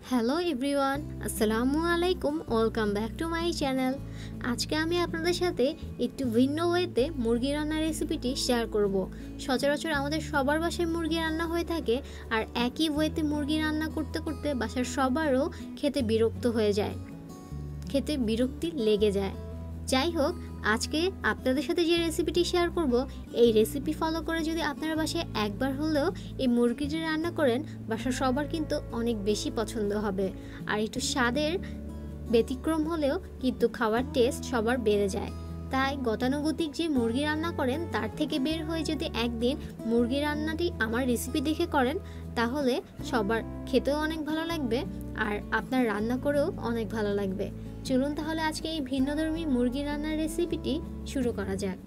Hello everyone, আসসালামু আলাইকুম। Welcome back to my channel. আজকে আমি আপনাদের সাথে একটু ভিন্ন ওয়েতে মুরগি রান্নার রেসিপিটি শেয়ার করব। সচরাচর আমাদের সবার বাসায় মুরগি রান্না হয়ে থাকে, আর একই ওয়েতে মুরগি রান্না করতে করতে বাসার সবারও খেতে বিরক্ত হয়ে যায়, খেতে বিরক্তি লেগে যায়। যাই হোক, আজকে আপনাদের সাথে যে রেসিপিটি শেয়ার করব, এই রেসিপি ফলো করে যদি আপনারা বাসায় একবার হলেও এই মুরগিটি রান্না করেন, বাসার সবার কিন্তু অনেক বেশি পছন্দ হবে। আর একটু স্বাদের ব্যতিক্রম হলেও কিন্তু খাওয়ার টেস্ট সবার বেড়ে যায়। তাই গতানুগতিক যে মুরগি রান্না করেন তার থেকে বের হয়ে যদি একদিন মুরগি রান্নাটি আমার রেসিপি দেখে করেন, তাহলে সবার খেতেও অনেক ভালো লাগবে আর আপনার রান্না করেও অনেক ভালো লাগবে। চলুন তাহলে আজকে এই ভিন্নধর্মী মুরগি রান্নার রেসিপিটি শুরু করা যাক।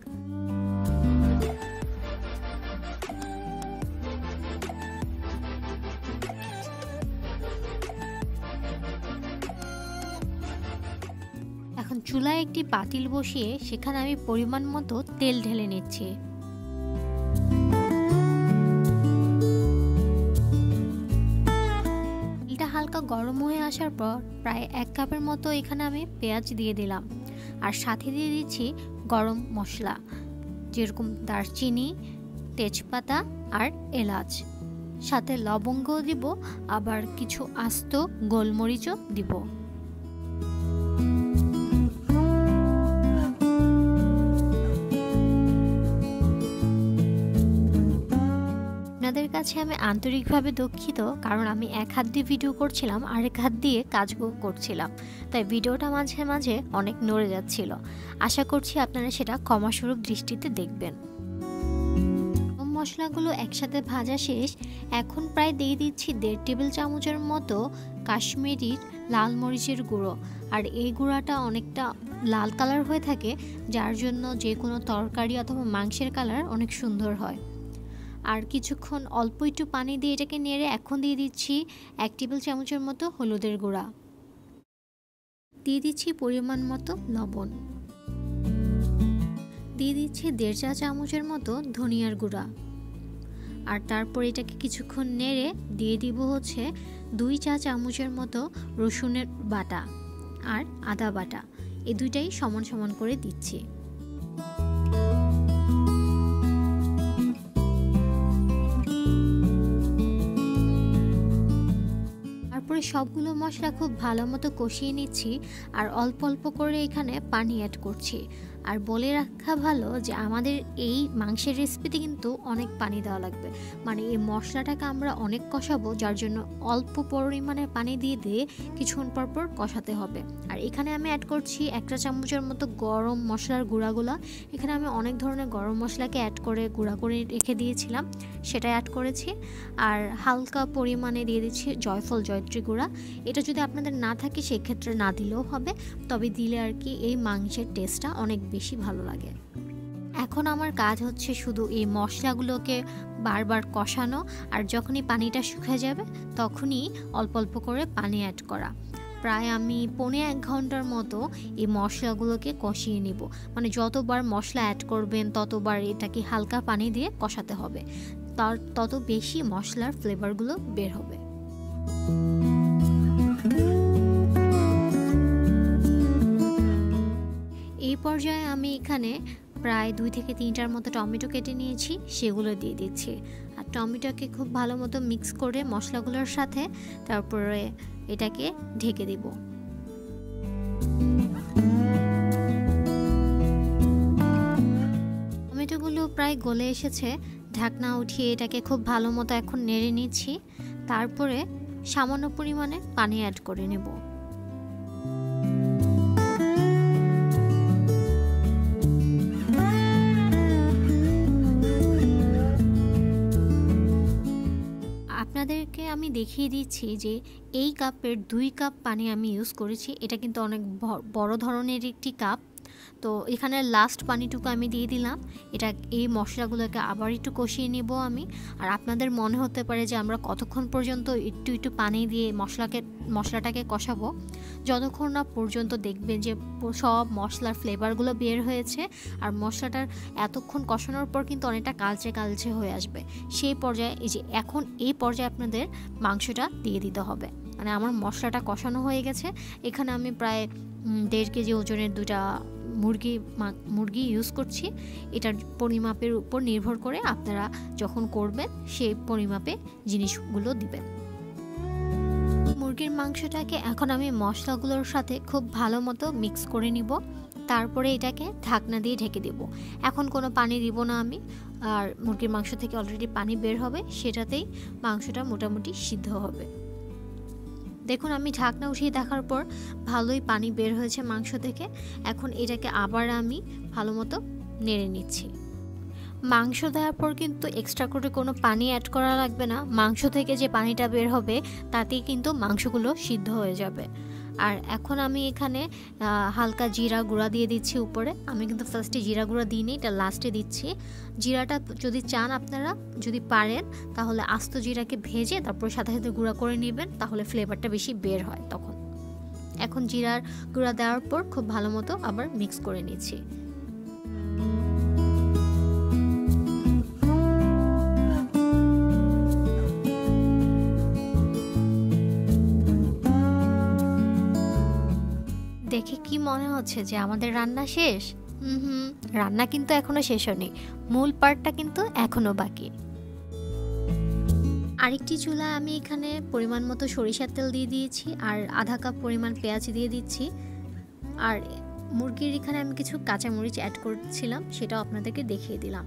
এখন চুলায় একটি পাতিল বসিয়ে সেখানে আমি পরিমাণ মতো তেল ঢেলে নিচ্ছি। হালকা গরম হয়ে আসার পর প্রায় 1 কাপের মতো এখানে আমি পেঁয়াজ দিয়ে দিলাম, আর সাথে দিয়ে দিচ্ছি গরম মশলা, যেরকম দারচিনি, তেজপাতা আর এলাচ। সাথে লবঙ্গও দিব, আবার কিছু আস্ত গোলমরিচও দিব। আপনাদের কাছে আমি আন্তরিকভাবে দুঃখিত, কারণ আমি এক হাত দিয়ে ভিডিও করছিলাম, আরেক হাত দিয়ে কাজ করছিলাম, তাই ভিডিওটা মাঝে মাঝে অনেক নড়ে যাচ্ছিল। আশা করছি আপনারা সেটা ক্ষমাস্বরূপ দৃষ্টিতে দেখবেন। মশলাগুলো একসাথে ভাজা শেষ। এখন প্রায় দিয়ে দিচ্ছি 1.5 টেবিল চামচের মতো কাশ্মীরি লাল মরিচের গুঁড়ো। আর এই গুঁড়াটা অনেকটা লাল কালার হয়ে থাকে, যার জন্য যে কোনো তরকারি অথবা মাংসের কালার অনেক সুন্দর হয়। আর কিছুক্ষণ অল্প একটু পানি দিয়ে এটাকে নেড়ে এখন দিয়ে দিচ্ছি 1 টেবিল চামচের মতো হলুদের গুঁড়া, দিয়ে দিচ্ছি পরিমাণ মতো লবণ, দিয়ে দিচ্ছি 1.5 চা চামচের মতো ধনিয়ার গুঁড়া। আর তারপর এটাকে কিছুক্ষণ নেড়ে দিয়ে দিব হচ্ছে 2 চা চামচের মতো রসুনের বাটা আর আদা বাটা। এই দুইটাই সমান সমান করে দিচ্ছি। তারপরে সবগুলো মশলা খুব ভালো মতো কষিয়ে নিচ্ছি, আর অল্প অল্প করে এখানে পানি অ্যাড করছি। আর বলে রাখা ভালো যে আমাদের এই মাংসের রেসিপিতে কিন্তু অনেক পানি দেওয়া লাগবে, মানে এই মশলাটাকে আমরা অনেক কষাবো, যার জন্য অল্প পরিমাণে পানি দিয়ে কিছুক্ষণ পর পর কষাতে হবে। আর এখানে আমি অ্যাড করছি 1 চা চামচের মতো গরম মশলার গুঁড়াগুলো। এখানে আমি অনেক ধরনের গরম মশলাকে অ্যাড করে গুঁড়া করে রেখে দিয়েছিলাম, সেটা অ্যাড করেছি। আর হালকা পরিমাণে দিয়ে দিচ্ছি জয়ফল জয়ত্রী গুঁড়া। এটা যদি আপনাদের না থাকে সেক্ষেত্রে না দিলেও হবে, তবে দিলে আর কি এই মাংসের টেস্টটা অনেক বেশি ভালো লাগে। এখন আমার কাজ হচ্ছে শুধু এই মশলাগুলোকে বারবার কষানো, আর যখনই পানিটা শুকিয়ে যাবে তখনই অল্প অল্প করে পানি অ্যাড করা। প্রায় আমি 1.5 ঘন্টার মতো এই মশলাগুলোকে কষিয়ে নিব, মানে যতবার মশলা অ্যাড করবেন ততবার এটাকে হালকা পানি দিয়ে কষাতে হবে, তত বেশি মশলার ফ্লেভারগুলো বের হবে। এই পর্যায়ে আমি এখানে প্রায় 2 থেকে 3টার মতো টমেটো কেটে নিয়েছি, সেগুলো দিয়ে দিচ্ছি। আর টমেটোকে খুব ভালো মতো মিক্স করে মশলাগুলোর সাথে তারপরে এটাকে ঢেকে দিব। টমেটোগুলো প্রায় গলে এসেছে, ঢাকনা উঠিয়ে এটাকে খুব ভালো মতো এখন নেড়ে নিচ্ছি। তারপরে সামান্য পরিমাণে পানি অ্যাড করে নেব। আপনাদেরকে আমি দেখিয়ে দিচ্ছি যে এই কাপের 2 কাপ পানি আমি ইউজ করেছি। এটা কিন্তু অনেক বড় ধরনের একটি কাপ। তো এখানে লাস্ট পানিটুকু আমি দিয়ে দিলাম। এটা এই মশলাগুলোকে আবার একটু কষিয়ে নেব আমি। আর আপনাদের মনে হতে পারে যে আমরা কতক্ষণ পর্যন্ত একটু একটু পানি দিয়ে মশলাটাকে কষাবো, যতক্ষণ না পর্যন্ত দেখবেন যে সব মশলার ফ্লেভারগুলো বের হয়েছে আর মশলাটার এতক্ষণ কষানোর পর কিন্তু অনেকটা কালচে কালচে হয়ে আসবে। সেই পর্যায়ে এই পর্যায়ে আপনাদের মাংসটা দিয়ে দিতে হবে। মানে আমার মশলাটা কষানো হয়ে গেছে। এখানে আমি প্রায় 1.5 কেজি ওজনের 2টা মুরগি ইউজ করছি। এটার পরিমাপের উপর নির্ভর করে আপনারা যখন করবেন সেই পরিমাপে জিনিসগুলো দিবেন। মুরগির মাংসটাকে এখন আমি মশলাগুলোর সাথে খুব ভালো মতো মিক্স করে নিব। তারপরে এটাকে ঢাকনা দিয়ে ঢেকে দেব। এখন কোনো পানি দিব না আমি, আর মুরগির মাংস থেকে অলরেডি পানি বের হবে, সেটাতেই মাংসটা মোটামুটি সিদ্ধ হবে। দেখুন আমি ঢাকনা উঠিয়ে দেখার পর ভালোই পানি বের হয়েছে মাংস থেকে। এখন এটাকে আবার আমি ভালো মতো নেড়ে নিচ্ছি। মাংস দেওয়ার পর কিন্তু এক্সট্রা করে কোনো পানি অ্যাড করা লাগবে না। মাংস থেকে যে পানিটা বের হবে তাতেই কিন্তু মাংসগুলো সিদ্ধ হয়ে যাবে। আর এখন আমি এখানে হালকা জিরা গুঁড়া দিয়ে দিচ্ছি উপরে। আমি কিন্তু ফার্স্টে জিরা গুঁড়া দিইনি, এটা লাস্টে দিচ্ছি। জিরাটা যদি চান আপনারা, যদি পারেন তাহলে আস্ত জিরাকে ভেজে তারপর সাথে সাথে গুঁড়া করে নেবেন, তাহলে ফ্লেভারটা বেশি বের হয় তখন। এখন জিরার গুঁড়া দেওয়ার পর খুব ভালো মতো আবার মিক্স করে নিচ্ছি। দেখে কি মনে হচ্ছে যে আমাদের রান্না শেষ? রান্না কিন্তু এখনো শেষ হয়নি, মূল পার্টটা কিন্তু এখনো বাকি। আরেকটি চুলায় আমি এখানে পরিমাণ মতো সরিষার তেল দিয়ে দিয়েছি আর আধা কাপ পরিমাণ পেঁয়াজ দিয়ে দিচ্ছি। আর মুরগির এখানে আমি কিছু কাঁচামরিচ অ্যাড করছিলাম, সেটাও আপনাদেরকে দেখিয়ে দিলাম।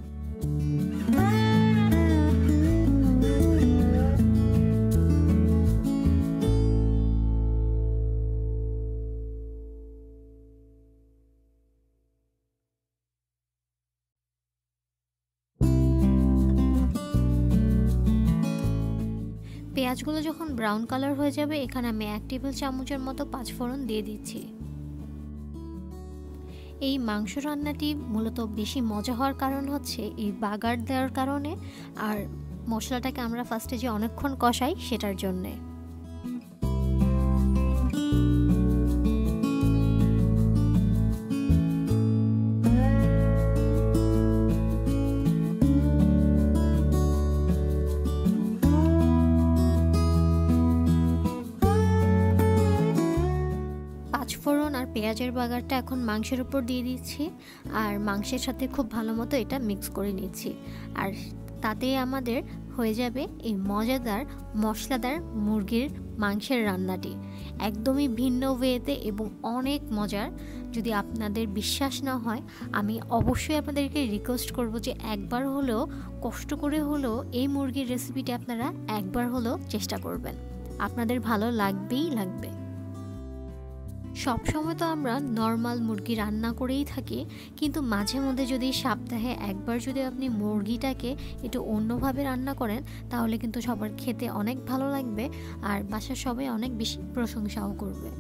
পেঁয়াজগুলো যখন ব্রাউন কালার হয়ে যাবে, এখানে আমি 1 টেবিল চামচের মতো পাঁচফোড়ন দিয়ে দিচ্ছি। এই মাংস রান্নাটি মূলত বেশি মজা হওয়ার কারণ হচ্ছে এই বাগার দেওয়ার কারণে, আর মশলাটাকে আমরা ফার্স্টে যে অনেকক্ষণ কষাই সেটার জন্যে। পাঁচফোড়ন আর পেঁয়াজের বাগারটা এখন মাংসের উপর দিয়ে দিচ্ছি, আর মাংসের সাথে খুব ভালো মতো এটা মিক্স করে নিচ্ছি। আর তাতে আমাদের হয়ে যাবে এই মজাদার মশলাদার মুরগির মাংসের রান্নাটি, একদমই ভিন্ন ওয়েতে এবং অনেক মজার। যদি আপনাদের বিশ্বাস না হয়, আমি অবশ্যই আপনাদেরকে রিকোয়েস্ট করব যে একবার হলেও কষ্ট করে হলেও এই মুরগির রেসিপিটি আপনারা একবার হলেও চেষ্টা করবেন, আপনাদের ভালো লাগবেই লাগবে। সবসময় তো আমরা নর্মাল মুরগি রান্না করেই থাকি, কিন্তু মাঝে মধ্যে যদি সপ্তাহে একবার যদি আপনি মুরগিটাকে একটু অন্যভাবে রান্না করেন, তাহলে কিন্তু সবার খেতে অনেক ভালো লাগবে আর বাসার সবাই অনেক বেশি প্রশংসাও করবে।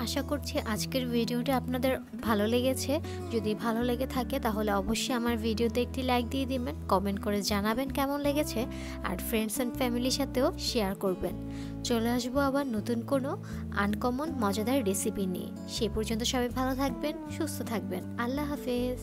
আশা করছি আজকের ভিডিওটা আপনাদের ভালো লেগেছে। যদি ভালো লেগে থাকে তাহলে অবশ্যই আমার ভিডিওতে একটি লাইক দিয়ে দিবেন, কমেন্ট করে জানাবেন কেমন লেগেছে, আর ফ্রেন্ডস অ্যান্ড ফ্যামিলির সাথেও শেয়ার করবেন। চলে আসবো আবার নতুন কোনো আনকমন মজাদার রেসিপি নিয়ে। সে পর্যন্ত সবাই ভালো থাকবেন, সুস্থ থাকবেন। আল্লাহ হাফেজ।